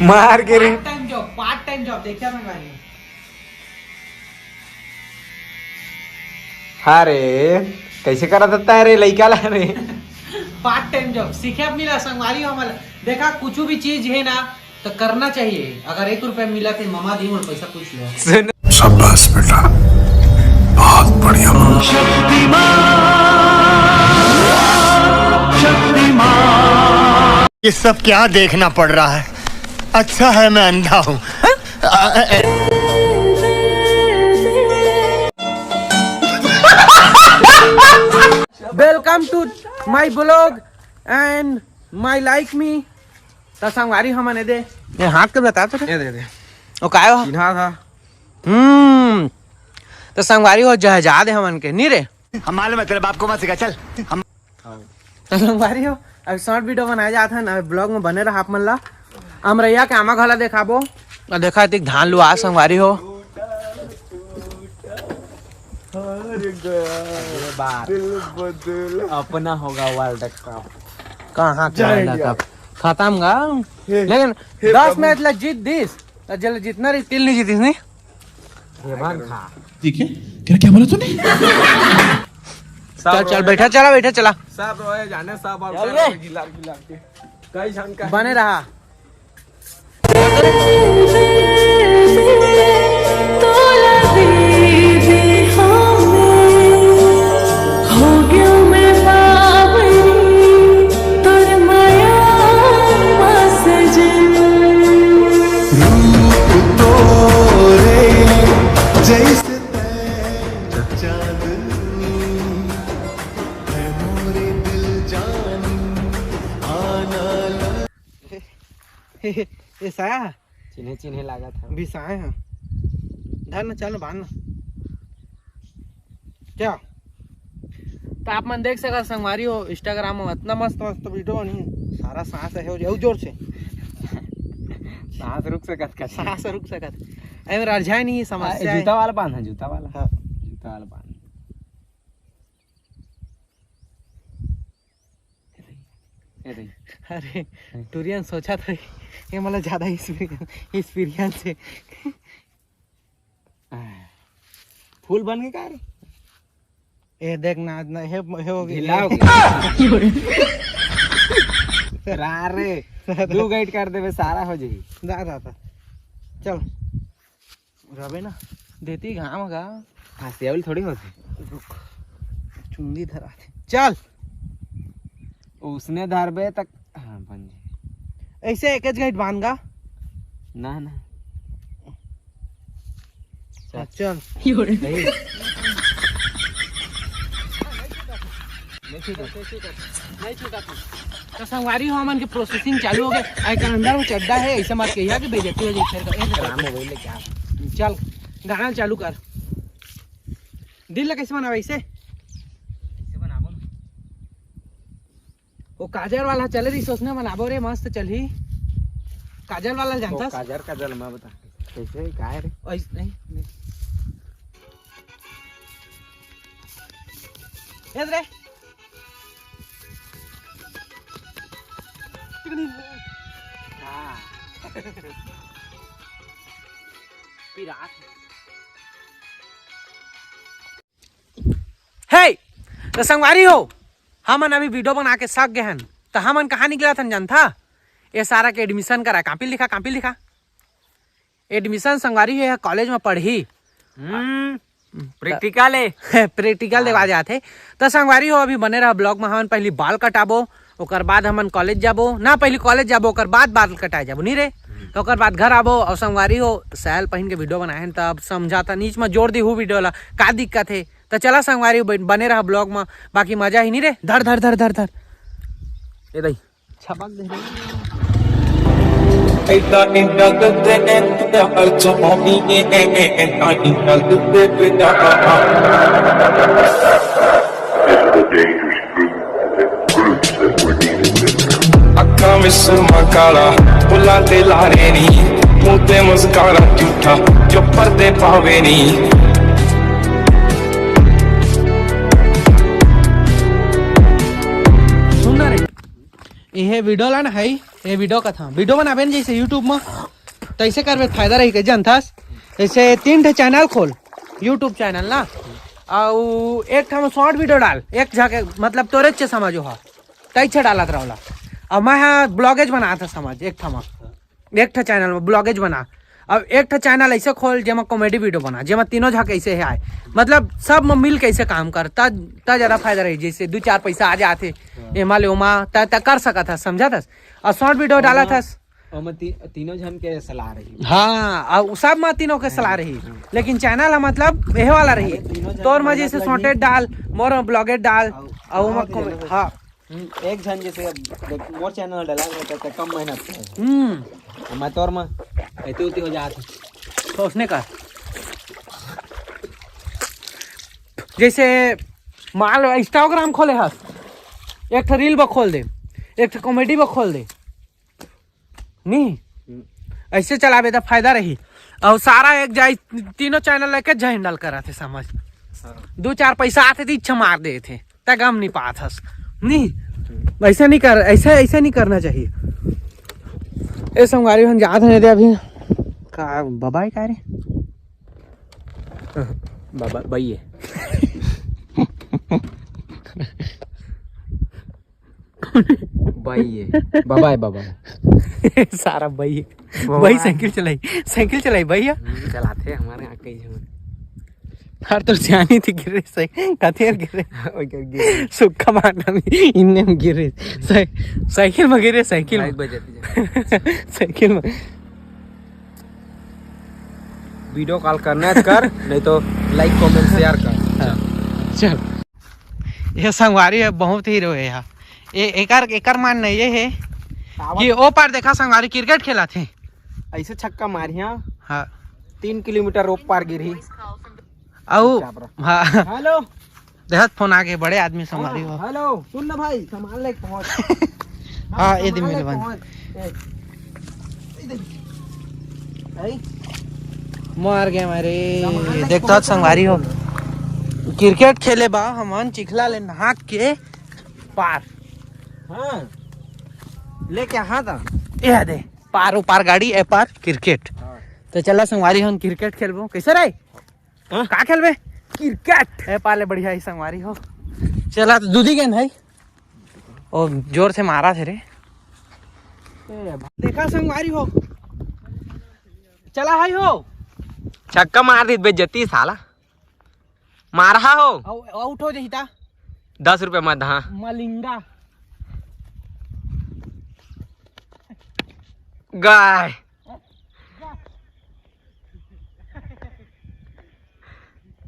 मार के रे पार्ट टाइम जॉब देखा संगवारी। अरे कैसे करा देता है रे लड़का ला रे। पार्ट टाइम जॉब सीखे अब मिला संगवारी हमारा। देखा कुछ भी चीज है ना तो करना चाहिए। अगर 1 रुपया मिला तो मामा दी और पैसा पूछ लो। शाबाश बेटा, बहुत बढ़िया। ये सब क्या देखना पड़ रहा है? अच्छा है मैं अंधा हूँ। Welcome to my blog and my like me. तो संगवारी हमने दे ये हाथ के बता तो दे ओ काय हो चिन्हा था। तो संगवारी हो जहाजा दे हमन के नी रे। हमारे में तेरे बाप को मत सिखा, चल हम। तो संगवारी हो अब शॉर्ट वीडियो बनाया जाता है ना, ब्लॉग में बने रहा आप मन ला। अमरैया के आमा घला देखाबो और देखा तिक धान लुआ संगवारी हो। अपना होगा वर्ल्ड कप। कहाँ वर्ल्ड कप खत्म गा। लेकिन 10 मैच ला जीत दिस तो जल जितना रही तिल नहीं जीतिस नहीं। ठीक है, क्या बोला तूने? चल चल बैठा चला बैठा चला सब रोए जाने सब और गिला गिला के कई जन का बने रहा। ये साया चिन्हे चिन्हे लगा था भी साया है धर चल बांध क्या। तो आप मन देख सका संगवारी हो इंस्टाग्राम में इतना मस्त मस्त वीडियो बनी। सारा सांस है हो जोर से सांस रुक सकत का सांस रुक सकत एम रजाए नहीं समस्या जूता वाला बांध है जूता वाला। हाँ। जूता वाला बांध अरे टूरियन सोचा था ये मतलब ज्यादा एक्सपीरियंस है। फूल बन के का रे ये देख ना हे हो ढीला हो गया रे दो गाइड कर देवे सारा हो जाई। दादा था चल रवे ना देती घाम गा फासियावल थोड़ी होती। रुक चुंदी धरा चल उसने धरबे तक हाँ बन जाए। ऐसे एक गाइड बांध गा ना ना चल तो संगवारी हो मन के प्रोसेसिंग चालू हो गए। आई अंदर में चड्डा है ऐसे मत कहिया कि बेइज्जती हो जाए। चल गाना चालू कर। दिल ला कैसे बनावे ऐसे वो काजल वाला चले रही सोचने बनाबो रे मस्त चल ही काजल वाला जानता काजर का जल मैं बता कैसे का रे ऐसे नहीं रे हे तो संगवारी हो हमन अभी वीडियो बना के सक गए हैं। तो हमन कहाँ निकला था जानता ये सारा के एडमिशन करा कापी लिखा एडमिशन संगवारी है कॉलेज में पढ़ी प्रैक्टिकल है प्रैक्टिकल देखा जाते। तो संगवारी हो अभी बने रहा ब्लॉग में हमन पहले बाल कटाबो ओकर बाद हमन कॉलेज जाबो ना पहले कॉलेज जाबो ओकर बाद बाल कटाए जाबो नहीं रे। तो ओकर बाद घर आबो और संगवारी हो सैल पहन के वीडियो बनाए हैं। तब समझाता नीच में जोड़ दी हूँ वीडियो ला का दिक्कत है। तो चला संगवारी बने रहा ब्लॉग में बाकी मजा ही नहीं रे। धर धर धर धर धर ये दई छपक दे अक्का में सुरमा काला बुला ते लारे नी मुंह ते मुस्कारा झूठा जो पर्दे पावे नी। ये वीडियो ला ना है ये वीडियो का था वीडियो बनाबे जैसे यूट्यूब में तो ऐसे करबे फायदा रही के जनथस। ऐसे 3 ठे चैनल खोल, यूट्यूब चैनल ना, और एक ठा में शॉर्ट वीडियो डाल, एक जाके मतलब तोरे चे समझो हा तैसे डालत रहला। अब मैं हाँ ब्लॉगेज बना था समझ, एक ठा चैनल में ब्लॉगेज बना। अब एक ठा चैनल ऐसे खोल जेमा कॉमेडी वीडियो बना, जेमा तीनों झा कैसे है आए, मतलब सब में मिल कैसे काम कर, ता ज्यादा फायदा रही। जैसे 2-4 पैसा आ जाते एमा ले उमा ता कर सका था, समझा था। और शॉर्ट वीडियो डाला था तीनों जन के सलाह रही। हाँ, और सब में तीनों के सलाह रही, लेकिन चैनल है मतलब यही वाला रही। तोर में जैसे शॉर्टेड डाल, मोर में ब्लॉगेड डाल, और हाँ एक जन जैसे मोर चैनल डाला तो कम मेहनत है, मैं तोर में ऐती उती हो जाती सोचने का। जैसे मान लो इंस्टाग्राम खोले हस, एक ठा रील बा खोल दे, एक ठा कॉमेडी बा खोल दे, नहीं ऐसे चलावे तो फायदा रही। और सारा एक जाए तीनों चैनल लेके हैंडल करा थे समझ। 2-4 पैसा आते थे, इच्छा मार दे थे, गम नहीं पात हस। नहीं ऐसा नहीं कर, ऐसा नहीं करना चाहिए। ये संगवारी हम जाते नहीं थे अभी का बाबा ही कह रहे बाबा भाई है बाबा है बाबा सारा भाई साइकिल चलाई भैया चलाते हमारे यहाँ कई जन हर तो जानी थी गिर रही कथेर गिर रहे सुक्का मारना भी इनने में गिर रहे साइकिल में गिरे, साइकिल में वीडियो कॉल करना है कर, नहीं तो लाइक कमेंट शेयर कर। चल ये संगवारी है बहुत ही रोए यहाँ। एकर मानना ये है कि ओ पार देखा संगवारी क्रिकेट खेला थे, ऐसे छक्का मारिया हाँ 3 किलोमीटर रोप पार गिरी। हाँ हेलो देखत फोन आगे बड़े आदमी संभाली हो। हेलो सुन ना भाई, सामान लेके पहुंच। हाँ ये दिन मिले बन मार गए मारे। देखता संगवारी हो क्रिकेट खेले बा हमन चिखला ले नहा के पार। हाँ लेके हाँ था ये दे पार पार गाड़ी ए पार क्रिकेट। तो चला संगवारी हम क्रिकेट खेलबो। कैसे रे का खेलबे? क्रिकेट ए पाले बढ़िया ही संगवारी हो। चला तो दूधी गेंद है और जोर से मारा थे रे। देखा संगवारी हो चला है हो छक्का मार दी बेइज्जती साला मारा हो। आउट हो जहिता 10 रुपए मत। हाँ मलिंगा गाय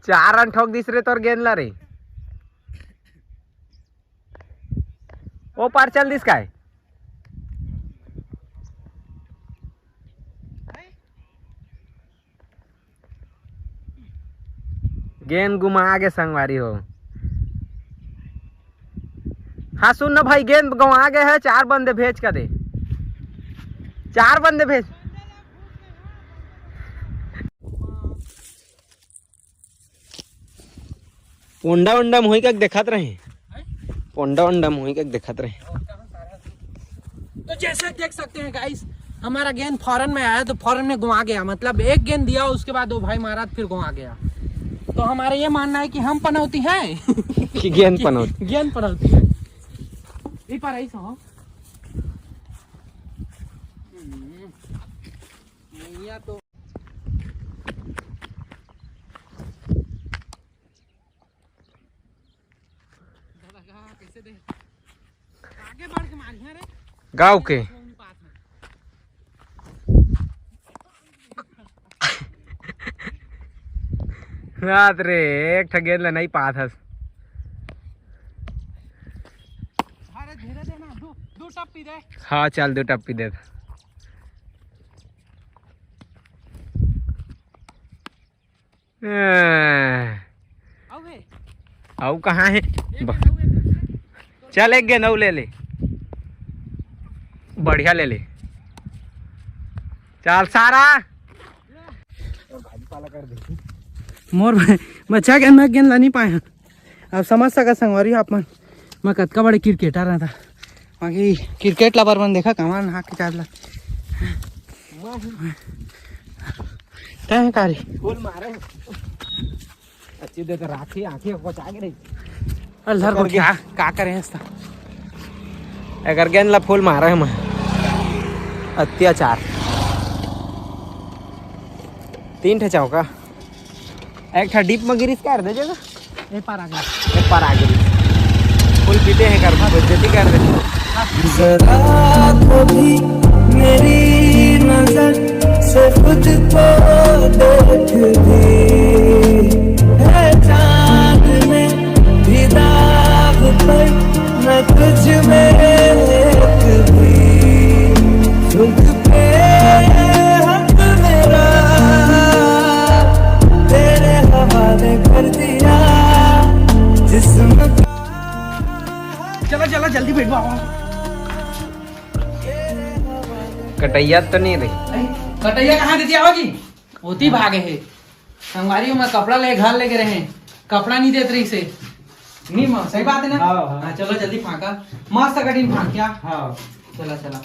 चार रन ठोक दिस रे तोर गेंद ला रे। ओ पार चल दिस काय गेंद घुमा आगे संगवारी हो। हाँ सुन ना भाई, गेंद गवा गए है, 4 बंदे भेज कर दे, 4 बंदे भेज। पोंडा उंडा मोही का देखत रहे, पोंडा उंडा मोही का देखत रहे। तो जैसे देख सकते हैं गाइस, हमारा गेंद फॉरन में आया तो फॉरन में घुमा गया। मतलब एक गेंद दिया उसके बाद वो भाई मारा फिर घुमा गया। तो हमारा ये मानना है कि हम पनौती हैं कि गेंद पनौती गेंद पनौती है। ये पर ऐसा हो या तो कैसे दे आगे बढ़ के मारिया रे गाँव के। रात रे एक गेंद ला नहीं पात हस। अरे धीरे दे ना, दो टप्पी दे। हाँ चल 2 टप्पी दे। आओ कहाँ है? चल एक गेंद ले ले, बढ़िया ले ले। चल सारा मोर बच्चा गेंद में गेंद ला नहीं पाए। अब समझ सका संगवारी आप मन, मैं कतका बड़े क्रिकेटर रहा था। बाकी क्रिकेट लवर मन देखा कमाल नहा के चाल क्या है कारी फूल मारे अच्छी देख राखी आंखें पहुंचा के रही अल्लाह को क्या करें इसका अगर गेंद फूल मारे हम अत्याचार 3 ठे चौका एक ठा डीप में गिरीश कर दे जगह ये पार आ गया एक पर आ गई फूल पीते हैं कर बेइज्जती कर दे जरा तो भी मेरी नजर से खुद को देख भी है चांद में भी दाग पर मैं तुझ में एक भी खुद पे हक मेरा तेरे हवाले कर दिया जिस्म चलो चलो जल्दी बैठ जाओ कटैया तो नहीं रही कटैया कहाँ देती आओगी होती भागे है संगवारी में कपड़ा ले घर लेके रहे कपड़ा नहीं देते रही से नहीं माँ सही बात है ना हाँ चलो जल्दी फाका मस्त कटिंग फाक क्या हाँ चला चला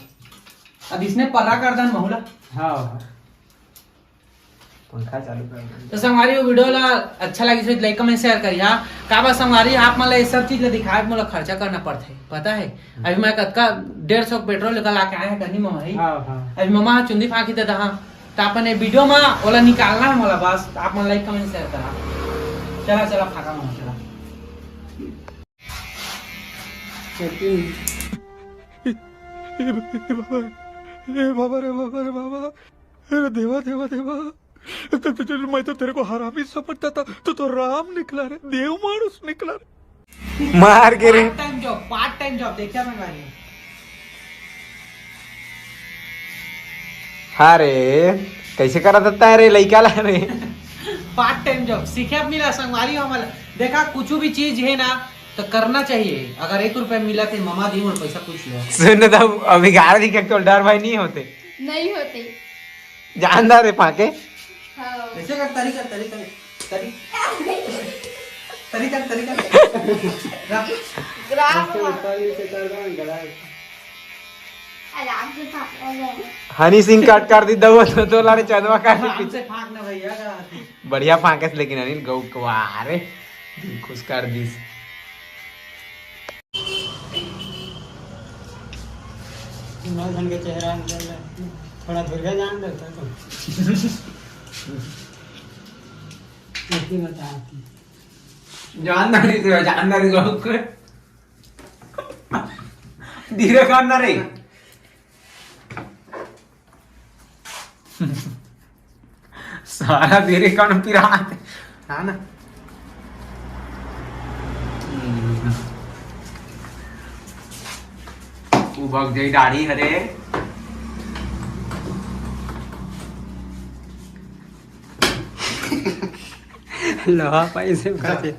अब इसने पर्रा कर दन बहुला हाँ पंखा चालू कर तो संगवारी वीडियो ला अच्छा लगी तो लाइक कमेंट शेयर करिए हाँ का बात संगवारी आप मतलब ये सब चीज ला दिखाए मोला खर्चा करना पड़ता है पता है अभी मैं कतका 150 पेट्रोल लेकर आके आया है कहीं ममा है अभी ममा चुंदी फाकी देता हाँ तो अपन ये वीडियो में ओला निकालना है मोला बस आप मन लाइक कमेंट शेयर करा चला चला फाका ममा चला अरे देवा देवा देवा मैं तो तेरे को हरामी समझता था तो राम निकला रे देव मानुस निकला रे मार के रे पार्ट टाइम जॉब देखा मैं गाड़ी हाँ रे कैसे करा देता है रे लड़का ला रे पार्ट टाइम जॉब सीखे अपनी ला संगवारी हमारा देखा कुछ भी चीज है ना तो करना चाहिए अगर 1 रुपया मिला तो ममा दी और पैसा पूछ लो सुन तो अभी 11 दिन के डर भाई नहीं होते नहीं होते जानदार है पाके हाँ ऐसे कर तरीका तरीका तरीका तरीका ग्राफ आराम से भागना है हनी सिंह काट कर दी दवा तो लारे चदवा काट आराम से फांकना भैया का बढ़िया फांकस लेकिन अनिल गौ अरे खुश कर दी के चेहरा थोड़ा दुर्गा जान देता तो जानदारी से जानदारी गौ धीरे करना रे सारा धीरे कौन पिरात हाँ ना उबक जाई दाढ़ी हरे लोहा पैसे खाते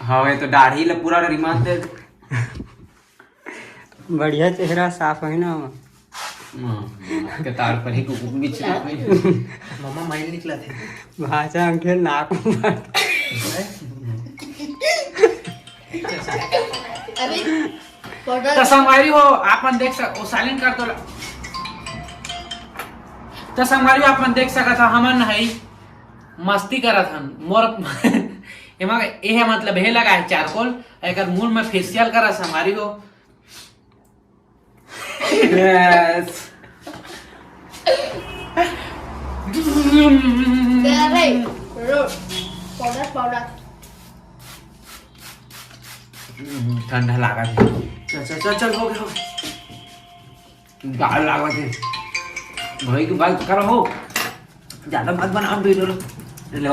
हाँ तो दाढ़ी ले पूरा रिमान दे बढ़िया चेहरा साफ है ना के तार पर ही कुकुर बीच मम्मा माइल निकला थे भाषा अंके नाक अभी तो संगवारी हो आपन देख सक ओ साइलेंट कर तो संगवारी आपन देख सका था हमन है मस्ती करत हन मोर एमा ए है मतलब हे लगा है चारकोल एकर मुंह में फेशियल करा संगवारी हो यस अरे पाउडर पाउडर ठंडा लगा चल चल चल चल हो गया गाल लगा थे भाई की बात करो हो ज्यादा मत बनाओ वीडियो ले